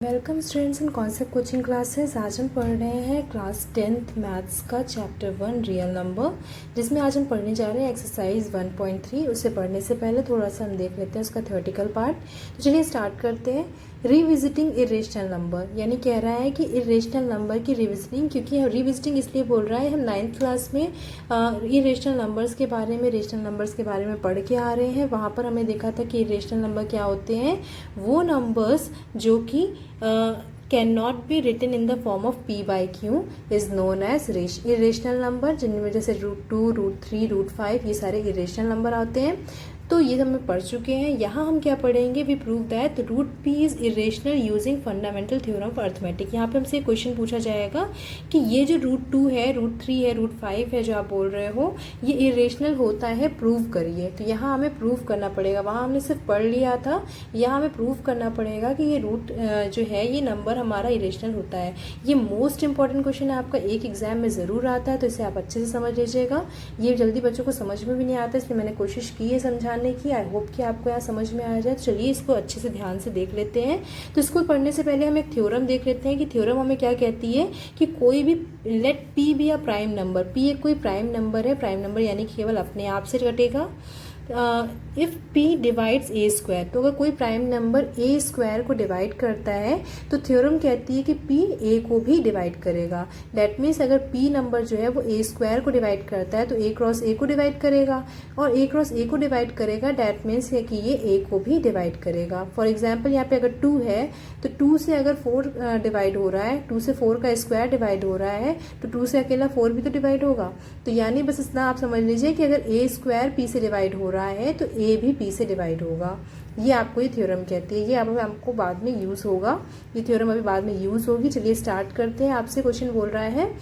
Welcome students in concept coaching classes. आज हम पढ़ रहे हैं क्लास 10th मैथ्स का चैप्टर 1 रियल नंबर, जिसमें आज हम पढ़ने जा रहे हैं एक्सरसाइज 1.3। उसे पढ़ने से पहले थोड़ा सा हम देख लेते हैं उसका थ्योरेटिकल पार्ट। तो चलिए स्टार्ट करते हैं। रिविजिटिंग इरेशनल नंबर, यानी कह रहा है कि इरेशनल नंबर की रिविजिटिंग, क्योंकि रिविजिटिंग इसलिए बोल रहा है, हम 9th क्लास में इरेशनल नंबर्स के बारे में, रेशनल नंबर्स के बारे में पढ़ के आ रहे हैं। वहाँ पर हमें देखा था कि इरेशनल नंबर क्या होते हैं, वो नंबर्स जो कि cannot be written in the form of p by q is known as irrational number, जिनमें जैसे √2, √3, √5 ये सारे irrational नंबर आते हैं। तो ये हम पढ़ चुके हैं। यहाँ हम क्या पढ़ेंगे, we prove that √p is irrational using fundamental theorem of arithmetic. यहाँ पे हमसे क्वेश्चन पूछा जाएगा कि ये जो √2 है, √3 है, √5 है जो आप बोल रहे हो, ये इरेशनल होता है, प्रूव करिए। तो यहाँ हमें प्रूव करना पड़ेगा। वहाँ हमने सिर्फ पढ़ लिया था, यहाँ हमें प्रूव करना पड़ेगा कि ये रूट जो है, ये नंबर हमारा इरेशनल होता है। ये मोस्ट इंपॉर्टेंट क्वेश्चन है, आपका एक एग्जाम में ज़रूर आता है, तो इसे आप अच्छे से समझ लीजिएगा। ये जल्दी बच्चों को समझ में भी नहीं आता, इसलिए मैंने कोशिश की है समझाने की। आई होप कि आपको यहाँ समझ में आ जाए। तो चलिए इसको अच्छे से ध्यान से देख लेते हैं। तो इसको पढ़ने से पहले हम एक थ्योरम देख लेते हैं कि थ्योरम हमें क्या कहती है कि कोई भी let p be a prime number, p एक कोई प्राइम नंबर है, प्राइम नंबर यानी केवल अपने आप से घटेगा। If p divides a square, तो अगर कोई प्राइम नंबर a स्क्वायर को डिवाइड करता है तो थ्योरम कहती है कि p a को भी डिवाइड करेगा। दैट मीन्स अगर p नंबर जो है वो a स्क्वायर को डिवाइड करता है तो a क्रॉस a को डिवाइड करेगा, और a क्रॉस a को डिवाइड करेगा, दैट मीन्स है कि ये a को भी डिवाइड करेगा। फॉर एग्जाम्पल यहाँ पे अगर 2 है तो 2 से अगर 4 डिवाइड हो रहा है, 2 से 4 का स्क्वायर डिवाइड हो रहा है, तो 2 से अकेला 4 भी तो डिवाइड होगा। तो यानी बस इतना आप समझ लीजिए कि अगर a स्क्वायर p से डिवाइड हो रहा है तो a भी p से डिवाइड होगा। ये आपको ये थ्योरम कहती है। ये अब आपको बाद में यूज़ होगा, ये थ्योरम अभी बाद में यूज़ होगी। चलिए स्टार्ट करते हैं। आपसे क्वेश्चन बोल रहा है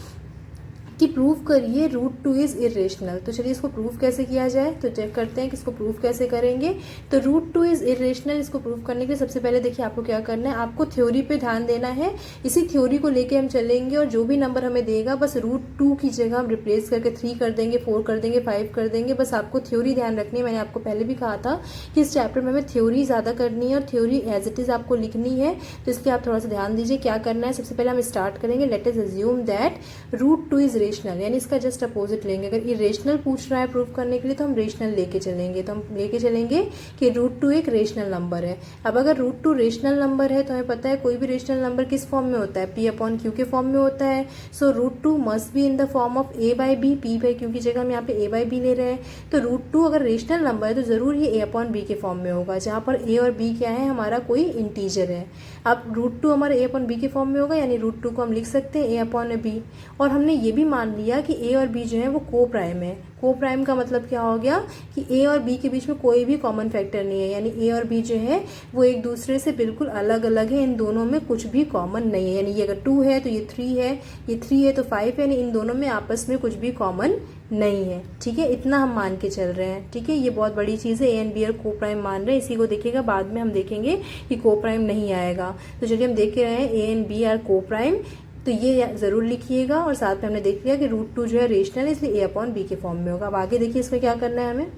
कि प्रूव करिए √2 इज इरेशनल। तो चलिए इसको प्रूव कैसे किया जाए, तो चेक करते हैं कि इसको प्रूव कैसे करेंगे। तो √2 इज इरेशनल, इसको प्रूव करने के लिए सबसे पहले देखिए आपको क्या करना है, आपको थ्योरी पे ध्यान देना है। इसी थ्योरी को लेके हम चलेंगे, और जो भी नंबर हमें देगा बस √2 की जगह हम रिप्लेस करके 3 कर देंगे, 4 कर देंगे, 5 कर देंगे। बस आपको थ्योरी ध्यान रखनी है। मैंने आपको पहले भी कहा था कि इस चैप्टर में हमें थ्योरी ज़्यादा करनी है और थ्योरी एज इट इज़ आपको लिखनी है। तो इसलिए आप थोड़ा सा ध्यान दीजिए क्या करना है। सबसे पहले हम स्टार्ट करेंगे, let us assume that √2 is rational, यानी इसका जस्ट अपोजिट लेंगे। अगर इरेशनल पूछ रहा है प्रूफ करने के लिए तो हम रेशनल लेके चलेंगे। तो हम लेके चलेंगे कि √2 एक रेशनल नंबर है। अब अगर √2 रेशनल नंबर है तो हमें पता है कोई भी रेशनल नंबर किस फॉर्म में होता है, p/q के फॉर्म में होता है। सो √2 must be in the form of a/b, p/q की जगह हम यहाँ पे a/b ले रहे हैं। तो √2 अगर रेशनल नंबर है तो जरूर ये a/b के फॉर्म में होगा, जहाँ पर a और b क्या है, हमारा कोई इंटीजर है। अब √2 हमारा a/b के फॉर्म में होगा, यानी √2 को हम लिख सकते हैं a/b। और हमने ये भी मान लिया कि a और b जो है वो को प्राइम है। को प्राइम का मतलब क्या हो गया कि a और b के बीच में कोई भी कॉमन फैक्टर नहीं है, यानी a और b जो है वो एक दूसरे से बिल्कुल अलग अलग है, इन दोनों में कुछ भी कॉमन नहीं है। यानी ये अगर 2 है तो ये 3 है, ये 3 है तो 5 है, यानी इन दोनों में आपस में कुछ भी कॉमन नहीं है। ठीक है, इतना हम मान के चल रहे हैं। ठीक है, ये बहुत बड़ी चीज़ है। a एंड b और को प्राइम मान रहे हैं, इसी को देखिएगा, बाद में हम देखेंगे कि को प्राइम नहीं आएगा। तो चलिए हम देख रहे हैं a and b are coprime, तो ये ज़रूर लिखिएगा। और साथ में हमने देख लिया कि √2 जो है रेशनल, इसलिए a/b के फॉर्म में होगा। अब आगे देखिए इसमें क्या करना है हमें।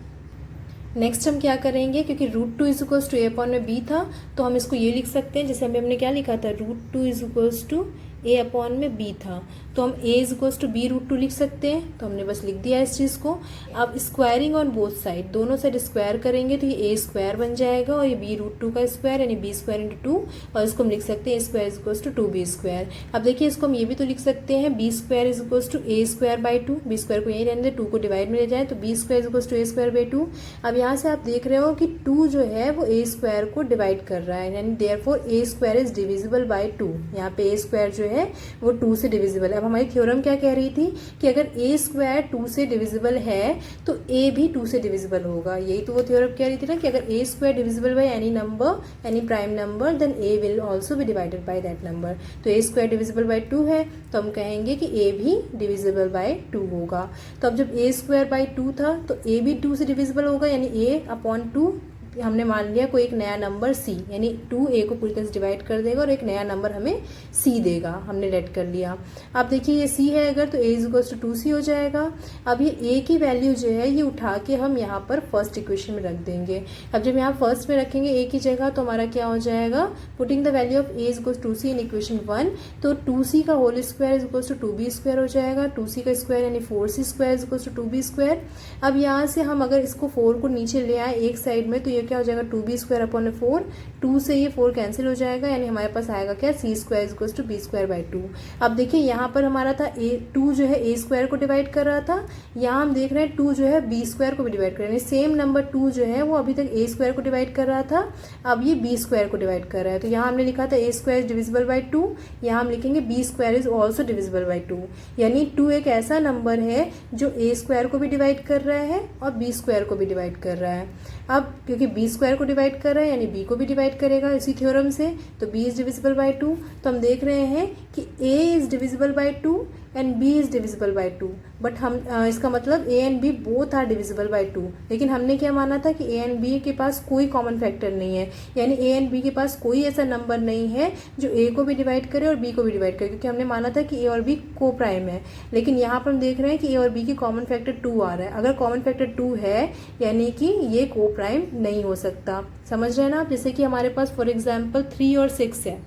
नेक्स्ट हम क्या करेंगे, क्योंकि √2 इज इक्वल्स टू a/b था, तो हम इसको ये लिख सकते हैं, जैसे हमने क्या लिखा था, √2 इज इक्वल्स टू a/b था, तो हम a is equals to b√2 लिख सकते हैं। तो हमने बस लिख दिया इस चीज़ को। अब स्क्वायरिंग ऑन बोथ साइड, दोनों साइड स्क्वायर करेंगे तो ये a स्क्वायर बन जाएगा, और ये b√2 का स्क्वायर यानी b स्क्वायर इंटू 2, और इसको हम लिख सकते हैं a square is equals to 2b square. अब देखिए इसको हम ये भी तो लिख सकते हैं, b square is equals to a square by 2, b square को यही रहने दें, 2 को डिवाइड में ले जाए तो b square is equals to a square by 2। अब यहाँ से आप देख रहे हो कि 2 जो है वो a स्क्वायर को डिवाइड कर रहा है, यानी therefore a square is divisible by 2। यहाँ पे a स्क्वायर जो है वो 2 से डिविजिबल है। अब हमारी थ्योरम क्या कह रही थी कि अगर a स्क्वायर 2 से डिविजिबल है तो a भी 2 से डिविजिबल होगा। यही तो वो थ्योरम कह रही थी ना कि अगर a square divisible by any number, any prime number, then a will also be divided by that number. तो a स्क्वायर डिविजिबल बाय 2 है, तो हम कहेंगे कि a भी डिविजिबल बाय 2 होगा। तो अब जब a स्क्वायर बाय 2 था तो a भी 2 से डिविजिबल होगा, यानी a/2 हमने मान लिया कोई एक नया नंबर c, यानी 2 a को पूरी तरह से डिवाइड कर देगा और एक नया नंबर हमें c देगा, हमने लेट कर लिया। अब देखिए ये c है अगर, तो a इक्वल्स टू 2c हो जाएगा। अब ये a की वैल्यू जो है ये उठा के हम यहाँ पर फर्स्ट इक्वेशन में रख देंगे। अब जब यहाँ फर्स्ट में रखेंगे a की जगह तो हमारा क्या हो जाएगा, putting the value of a equals to 2c in equation 1, तो 2c का whole square is equals to 2b square हो जाएगा। 2c का स्क्वायर यानी 4c square is equals to 2b square. अब यहाँ से हम अगर इसको 4 को नीचे ले आए एक साइड में तो ये क्या हो जाएगा 2b स्क्वायर अपॉन 4, 2 से ये 4 कैंसिल हो जाएगा, यानी हमारे पास आएगा क्या c square is equals to b square by 2। अब देखिए यहाँ पर हमारा था a2 जो है a स्क्वायर को डिवाइड कर रहा था, यहाँ हम देख रहे हैं 2 जो है b स्क्वायर को भी डिवाइड कर रहे हैं। सेम नंबर 2 जो है वो अभी तक a स्क्वायर को डिवाइड कर रहा था, अब ये b स्क्वायर को डिवाइड कर रहा है। तो यहाँ हमने लिखा था a square is divisible by 2, यहाँ हम लिखेंगे b square is also divisible by 2, यानी 2 एक ऐसा नंबर है जो a स्क्वायर को भी डिवाइड कर रहा है और b स्क्वायर को भी डिवाइड कर रहा है। अब क्योंकि b स्क्वायर को डिवाइड कर रहा है यानी b को भी डिवाइड करेगा इसी थ्योरम से, तो b इज डिविजिबल बाई 2। तो हम देख रहे हैं कि a is divisible by 2 and b is divisible by 2, but हम इसका मतलब a and b both are divisible by 2। लेकिन हमने क्या माना था कि a एंड b के पास कोई कॉमन फैक्टर नहीं है, यानी a एंड b के पास कोई ऐसा नंबर नहीं है जो a को भी डिवाइड करे और b को भी डिवाइड करे, क्योंकि हमने माना था कि a और b को प्राइम है। लेकिन यहाँ पर हम देख रहे हैं कि a और b की कॉमन फैक्टर 2 आ रहा है। अगर कॉमन फैक्टर 2 है यानी कि ये को प्राइम नहीं हो सकता। समझ रहे हैं ना आप? जैसे कि हमारे पास फॉर एग्जाम्पल 3 और 6 है।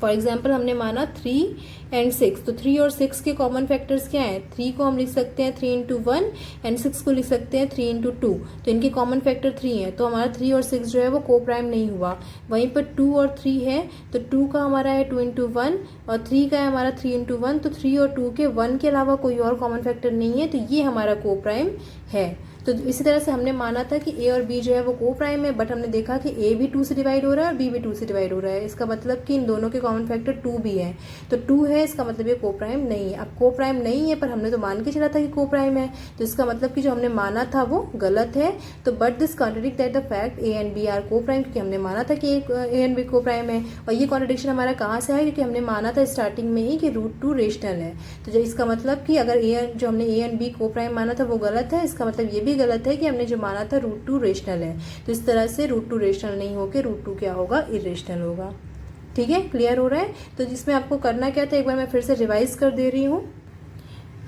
फॉर एग्जाम्पल हमने माना 3 एंड 6, तो 3 और 6 के कॉमन फैक्टर्स क्या हैं? 3 को हम लिख सकते हैं 3 इंटू 1 एंड 6 को लिख सकते हैं 3 इंटू 2, तो इनके कॉमन फैक्टर 3 है, तो हमारा 3 और 6 जो है वो को प्राइम नहीं हुआ। वहीं पर 2 और 3 है, तो 2 का हमारा है 2 इंटू 1 और 3 का है हमारा 3 इंटू 1, तो 3 और 2 के 1 के अलावा कोई और कॉमन फैक्टर नहीं है, तो ये हमारा को प्राइम है। तो इसी तरह से हमने माना था कि a और b जो है वो को प्राइम है, बट हमने देखा कि a भी 2 से डिवाइड हो रहा है और b भी 2 से डिवाइड हो रहा है। इसका मतलब कि इन दोनों के कॉमन फैक्टर 2 भी है, तो 2 है, इसका मतलब ये को प्राइम नहीं है। अब को प्राइम नहीं है पर हमने तो मान के चला था कि को प्राइम है, तो इसका मतलब कि जो हमने माना था वो गलत है। तो but this contradict that the fact a and b are coprime, क्योंकि हमने माना था कि a and b coprime है। और ये कॉन्ट्रडिक्शन हमारा कहाँ से है? क्योंकि हमने माना था स्टार्टिंग में ही कि √2 रेशनल है। तो जो इसका मतलब कि अगर जो हमने a एंड b को प्राइम माना था वो गलत है, इसका मतलब ये भी गलत है कि हमने जो माना था √2 रेशनल है। तो इस तरह से √2 रेशनल नहीं होकर √2 क्या होगा? इरेशनल होगा। ठीक है, क्लियर हो रहा है? तो जिसमें आपको करना क्या था, एक बार मैं फिर से रिवाइज कर दे रही हूँ।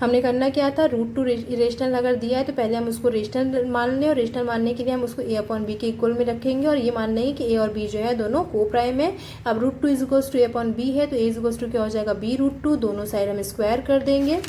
हमने करना क्या था, √2 इरेशनल अगर दिया है तो पहले हम उसको रेशनल मान लें, और रेशनल मानने के लिए हम उसको a अपॉन b के इक्वल में रखेंगे, और ये मान लेंगे कि a और b जो है दोनों को प्राइम है। अब √2 is equals to a upon b है, तो a इज इक्वल्स टू क्या हो जाएगा? b√2, दोनों साइड हम स्क्वायर कर देंगे,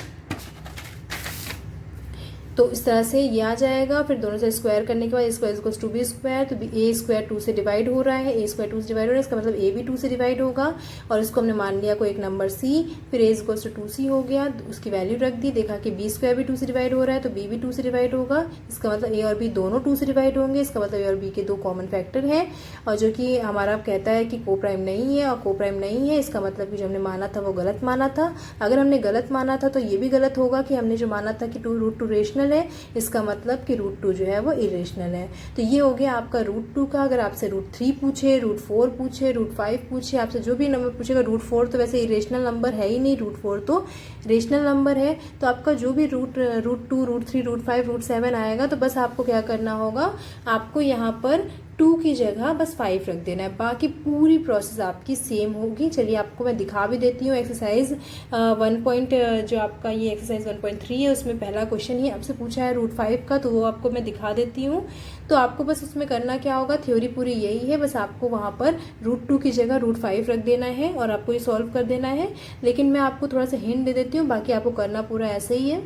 तो इस तरह से ये आ जाएगा। फिर दोनों से स्क्वायर करने के बाद square equals to b square, तो ए स्क्वायर 2 से डिवाइड हो रहा है, ए स्क्वायर 2 से डिवाइड हो रहा है, इसका मतलब ए भी 2 से डिवाइड होगा, और इसको हमने मान लिया कोई एक नंबर सी। फिर ए इक्वल्स टू 2c हो गया, उसकी वैल्यू रख दी, देखा कि बी स्क्वायर भी 2 से डिवाइड हो रहा है तो बी भी 2 से डिवाइड होगा, इसका मतलब ए और बी दोनों 2 से डिवाइड होंगे, इसका मतलब ए और बी के 2 कॉमन फैक्टर हैं, और जो कि हमारा कहता है कि को प्राइम नहीं है और को प्राइम नहीं है, इसका मतलब कि जो हमने माना था वो गलत माना था। अगर हमने गलत माना था तो ये भी गलत होगा कि हमने जो माना था कि √2 रेशनल है, इसका मतलब कि √2 जो है वो इरेशनल है। तो ये हो गया आपका √2 का। अगर आपसे √3 पूछे, √4 पूछे, √5 पूछे, आपसे जो भी नंबर पूछेगा, √4 तो वैसे इरेशनल नंबर है ही नहीं, √4 तो रेशनल नंबर है, तो आपका जो भी √2, √3, √5, √7 आएगा तो बस आपको क्या करना होगा, आपको यहाँ पर 2 की जगह बस 5 रख देना है, बाकी पूरी प्रोसेस आपकी सेम होगी। चलिए आपको मैं दिखा भी देती हूँ। एक्सरसाइज 1 जो आपका ये एक्सरसाइज 1.3 है, उसमें पहला क्वेश्चन ही आपसे पूछा है √5 का, तो वो आपको मैं दिखा देती हूँ। तो आपको बस उसमें करना क्या होगा, थ्योरी पूरी यही है, बस आपको वहाँ पर √2 की जगह √5 रख देना है और आपको ये सॉल्व कर देना है। लेकिन मैं आपको थोड़ा सा हिंट दे देती हूँ, बाकी आपको करना पूरा ऐसे ही है।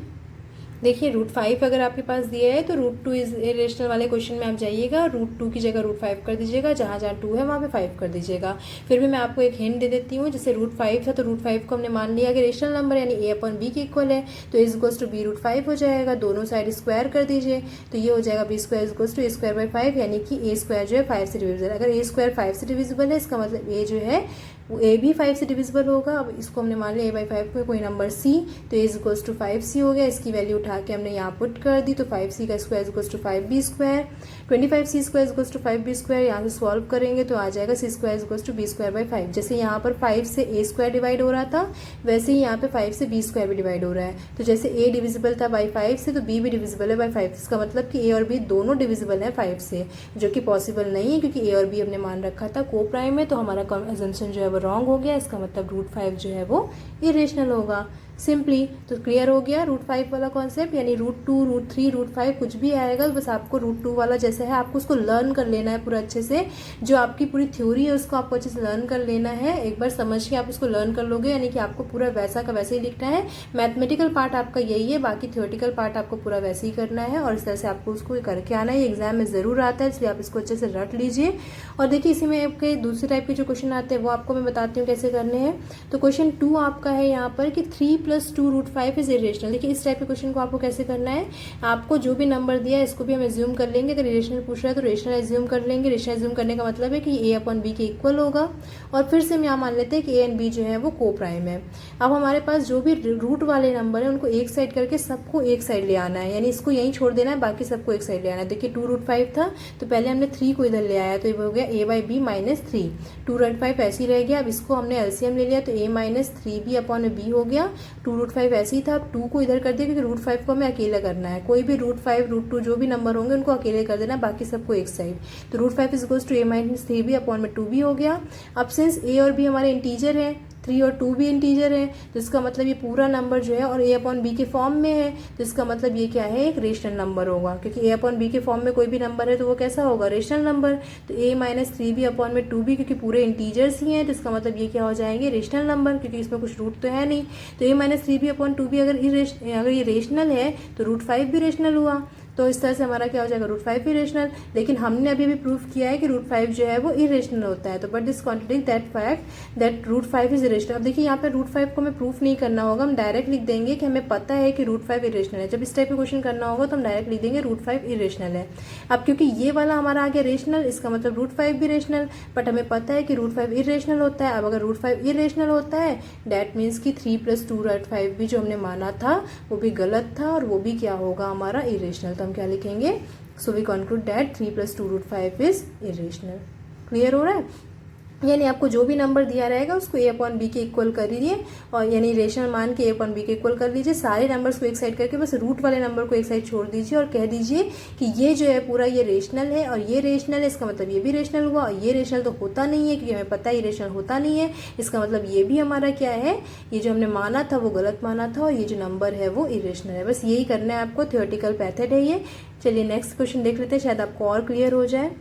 देखिए √5 अगर आपके पास दिया है तो √2 इज इरेशनल वाले क्वेश्चन में आप जाइएगा, √2 की जगह √5 कर दीजिएगा, जहाँ जहाँ 2 है वहाँ पे 5 कर दीजिएगा। फिर भी मैं आपको एक हिंट दे देती हूँ, जैसे √5 था तो √5 को हमने मान लिया कि रेशनल नंबर यानी a अपॉन b के इक्वल है, तो इज इक्वल्स टू b√5 हो जाएगा, दोनों साइड स्क्वायर कर दीजिए, तो ये हो जाएगा b square equals to a square by 5, यानी कि a स्क्वायर जो है 5 से डिविजिबल। अगर a स्क्वायर 5 से डिविजिबल है, इसका मतलब a जो है वो ए भी 5 से डिविजिबल होगा। अब इसको हमने मान लिया a/5 में कोई नंबर c, तो a इक्वल्स टू 5c हो गया। इसकी वैल्यू उठा के हमने यहाँ पुट कर दी, तो 5c का square equals to 5b square, 25c square equals to 5b square. यहाँ से सॉल्व करेंगे तो आ जाएगा c square equals to b square by 5। जैसे यहाँ पर 5 से a स्क्वायर डिवाइड हो रहा था, वैसे ही यहाँ पे 5 से b स्क्वायर भी डिवाइड हो रहा है। तो जैसे a डिविजिबल था बाई 5 से, तो b भी डिविजिबल है बाई 5। इसका मतलब कि a और b दोनों डिविजिबल है 5 से, जो कि पॉसिबल नहीं है क्योंकि a और b हमने मान रखा था को प्राइम में। तो हमारा अजम्पशन जो है वो रॉन्ग हो गया। इसका मतलब √5 जो है वो इरेशनल होगा। सिंपली तो क्लियर हो गया √5 वाला कॉन्सेप्ट, यानी √2, √3, √5 कुछ भी आएगा, बस आपको √2 वाला जैसा है आपको उसको लर्न कर लेना है पूरा अच्छे से। जो आपकी पूरी थ्योरी है उसको आपको अच्छे से लर्न कर लेना है। एक बार समझ के आप उसको लर्न कर लोगे, यानी कि आपको पूरा वैसा का वैसे ही लिखना है। मैथमेटिकल पार्ट आपका यही है, बाकी थ्योरेटिकल पार्ट आपको पूरा वैसे ही करना है और इस तरह से आपको उसको करके आना है। ये एग्जाम में जरूर आता है, इसलिए आप इसको अच्छे से रट लीजिए। और देखिए इसी में आपके दूसरे टाइप के जो क्वेश्चन आते हैं वो आपको मैं बताती हूँ कैसे करने हैं। तो क्वेश्चन 2 आपका है यहाँ पर कि 3 + 2 √5 इज इरेशनल। देखिए इस टाइप के क्वेश्चन को आपको कैसे करना है, आपको जो भी नंबर दिया है इसको भी हम एज्यूम कर लेंगे। अगर इरेशनल पूछ रहा है तो रेशनल एज्यूम कर लेंगे। रेशनल एज्यूम करने का मतलब है कि a/b के इक्वल होगा। और फिर से हम यहाँ मान लेते हैं कि a एंड b जो है वो को प्राइम है। अब हमारे पास जो भी रूट वाले नंबर है उनको एक साइड करके सबको एक साइड ले आना है, यानी इसको यहीं छोड़ देना है, बाकी सबको एक साइड ले आना है। देखिए 2 √5 था तो पहले हमने 3 को इधर ले आया, तो ये हो गया a/b - 3। 2 √5 ऐसे ही रह गया। अब इसको हमने एलसीएम ले लिया तो a - 3b/b हो गया। 2 √5 ऐसे ही था, अब 2 को इधर कर दिया क्योंकि √5 को हमें अकेला करना है। कोई भी √5, √2 जो भी नंबर होंगे उनको अकेले कर देना, बाकी सबको एक साइड। तो √5 इक्वल्स टू a - 3b/2b हो गया। अब सिंस a और b हमारे इंटीजर हैं, 3 और 2 भी इंटीजर है, तो इसका मतलब ये पूरा नंबर जो है और a/b के फॉर्म में है, तो इसका मतलब ये क्या है, एक रेशनल नंबर होगा। क्योंकि a/b के फॉर्म में कोई भी नंबर है तो वो कैसा होगा, रेशनल नंबर। तो a - 3b/2b क्योंकि पूरे इंटीजर्स ही हैं, तो इसका मतलब ये क्या हो जाएंगे, रेशनल नंबर, क्योंकि इसमें कुछ रूट तो है नहीं। तो a - 3b/2b अगर ये रेशनल है तो √5 भी रेशनल हुआ। तो इस तरह से हमारा क्या हो जाएगा, √5 भी रेशनल। लेकिन हमने अभी भी प्रूफ किया है कि √5 जो है वो इरेशनल होता है। तो but this contradict that fact that √5 is irrational. अब देखिए यहाँ पे √5 को हमें प्रूफ नहीं करना होगा, हम डायरेक्ट लिख देंगे कि हमें पता है कि √5 इरेशनल है। जब इस टाइप का क्वेश्चन करना होगा तो हम डायरेक्ट लिख देंगे √5 इरेशनल है। अब क्योंकि ये वाला हमारा आ गया रेशनल, इसका मतलब √5 भी रेशनल, बट हमें पता है कि √5 इरेशनल होता है। अब अगर √5 इरेशनल होता है डैट मीन्स कि 3 + 2 √5 भी जो हमने माना था वो भी गलत था और वो भी क्या होगा, हमारा इरेशनल। तो हम क्या लिखेंगे, so we conclude that 3 + 2 √5 is irrational। Clear हो रहा है, यानी आपको जो भी नंबर दिया रहेगा उसको a/b के इक्वल कर लीजिए, और यानी रेशनल मान के a/b के इक्वल कर लीजिए। सारे नंबर्स को एक साइड करके बस रूट वाले नंबर को एक साइड छोड़ दीजिए और कह दीजिए कि ये जो है पूरा ये रेशनल है और ये रेशनल है, इसका मतलब ये भी रेशनल हुआ। और ये रेशनल तो होता नहीं है क्योंकि हमें पता है ये रेशनल होता नहीं है, इसका मतलब ये भी हमारा क्या है, ये जो हमने माना था वो गलत माना था और ये जो नंबर है वो इरेशनल है। बस यही करना है आपको, थ्योरेटिकल मेथड है ये। चलिए नेक्स्ट क्वेश्चन देख लेते हैं, शायद आपको और क्लियर हो जाए।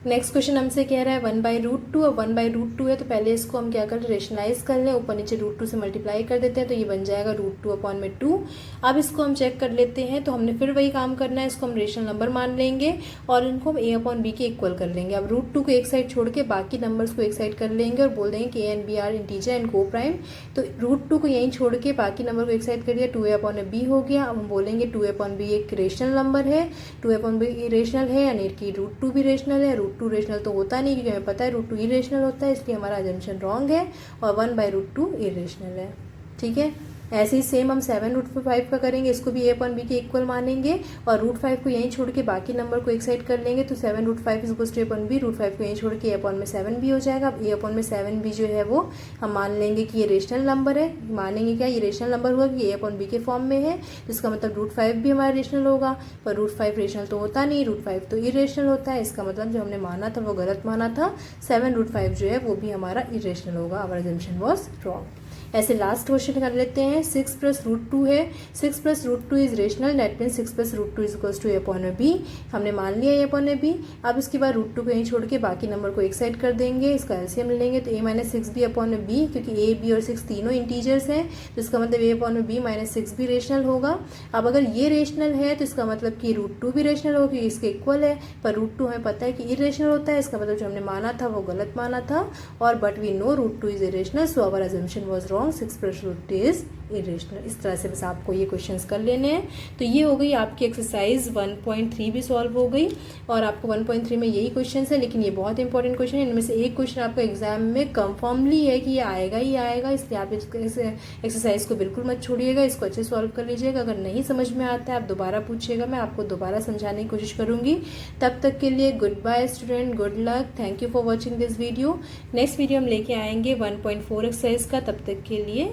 नेक्स्ट क्वेश्चन हमसे कह रहा है 1/√2। अब 1/√2 है तो पहले इसको हम क्या करें, रेशनलाइज कर लें, ऊपर नीचे √2 से मल्टीप्लाई कर देते हैं तो ये बन जाएगा √2/2। अब इसको हम चेक कर लेते हैं, तो हमने फिर वही काम करना है, इसको हम रेशनल नंबर मान लेंगे और इनको हम a/b के इक्वल कर लेंगे। अब √2 को एक साइड छोड़ के बाकी नंबर्स को एक साइड कर लेंगे और बोल देंगे कि a and b are integer and coprime. तो √2 को यहीं छोड़ के बाकी नंबर को एक साइड कर दिया, 2a/b हो गया। अब हम बोलेंगे 2a/b एक रेशनल नंबर है, 2a/b रेशनल है, यानी कि √2 भी रेशनल है। √2 रेशनल तो होता नहीं क्योंकि हमें पता है √2 इरेशनल होता है, इसलिए हमारा अजम्पशन रॉन्ग है और 1/√2 इरेशनल है। ठीक है, ऐसे ही सेम हम 7√5 का करेंगे, इसको भी a/b के इक्वल मानेंगे और √5 को यहीं छोड़ के बाकी नंबर को एक साइड कर लेंगे। तो 7√5 इक्वल्स टू a/b, √5 को यहीं छोड़ के a/7b हो जाएगा। अब a/7b जो है वो हम मान लेंगे कि ये रेशनल नंबर है। मानेंगे क्या, ये रेशनल नंबर हुआ कि a/b के फॉर्म में है, जिसका मतलब √5 भी हमारा रेशनल होगा। पर √5 रेशनल तो होता नहीं, √5 तो इरेशनल होता है। इसका मतलब जो हमने माना था वो गलत माना था, 7√5 जो है वो भी हमारा इरेशनल होगा। Our assumption was wrong. ऐसे लास्ट क्वेश्चन कर लेते हैं, 6 + √2 है, 6 + √2 is rational, that means 6 + √2 is equals to a/b। हमने मान लिया a/b। अब इसके बाद √2 को यहीं छोड़ के बाकी नंबर को एक साइड कर देंगे, इसका एलसीएम लेंगे तो a - 6b/b, क्योंकि a, b और 6 तीनों इंटीजर्स हैं तो इसका मतलब a/b - 6 भी रेशनल होगा। अब अगर ये रेशनल है तो इसका मतलब कि √2 भी रेशनल होगा क्योंकि इसके इक्वल है, पर √2 हमें पता है कि इरेशनल होता है, इसका मतलब जो हमने माना था वो गलत माना था। और but we know √2 is irrational, so our assumption was wrong, 6 + √2 is irrational. इस तरह से बस आपको ये क्वेश्चंस कर लेने हैं। तो ये हो गई आपकी एक्सरसाइज 1.3 भी सॉल्व हो गई, और आपको 1.3 में यही क्वेश्चन है, लेकिन ये बहुत इंपॉर्टेंट क्वेश्चन है। इनमें से एक क्वेश्चन आपको एग्जाम में कंफर्मली है कि ये आएगा ही आएगा, इसलिए आप इस एक्सरसाइज को बिल्कुल मत छोड़िएगा, इसको अच्छे सॉल्व कर लीजिएगा। अगर नहीं समझ में आता है आप दोबारा पूछिएगा, मैं आपको दोबारा समझाने की कोशिश करूँगी। तब तक के लिए good bye student, good luck, thank you for watching this video. Next video हम लेके आएंगे 1.4 एक्सरसाइज का। तब तक के लिए